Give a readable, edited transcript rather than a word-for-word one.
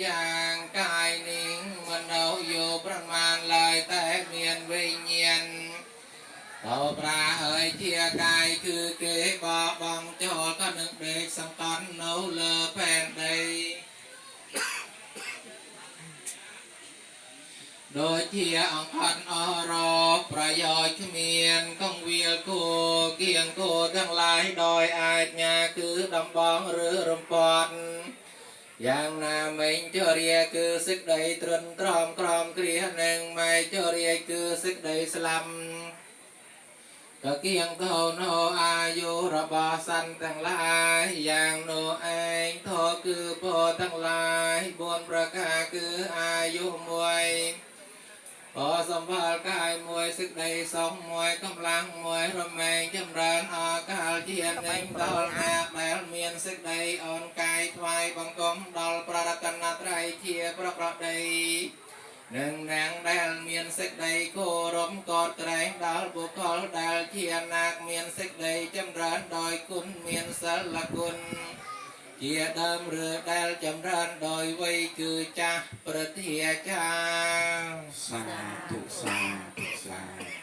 យ៉ាងកាយនឹងមនុស្សយោប្រមាណឡើយតែមានវិញ្ញាណតោប្រាហើយជាកាយគឺគេបបងចូលក៏នឹងដេកសង្កត់នៅលើផែនដីដោយជាអង្គអត់អរប្រយោជន៍គ្មានកងវាលគោគៀងគោទាំងឡាយដោយអាចញាគឺដំបងឬរំពាត់យ៉ាងណាមិញចរិយាគឺសេចក្តីត្រឹមត្រង់ក្រមគ្រានឹងម៉ែចរិយាគឺសេចក្តីស្លាប់ក៏គៀងធោណោអាយុរបស់សត្វទាំងឡាយយ៉ាងនោះឯងធោគឺពោទាំងឡាយ4ប្រការគឺអាយុមួយអសម្បល់កាយមួយសេចក្តីសុខមួយកម្លាំងមួយរមែងចម្រើនអកាលជានិញដល់អ្នកដែលមានសេចក្តីអនកាយថ្វាយបង្គំដល់ប្ររតនត្រ័យជាប្រក្រតីនឹងនាងដែលមានសេចក្តីគោរពកោតក្រែងដល់បុគ្គលដែលជានាគមានសេចក្តីចម្រើនដោយគុណមានសិលគុណជាដើមឬដែលចម្រើនដោយវ័យគឺចាស់ប្រធាចាសាធុសាធុសា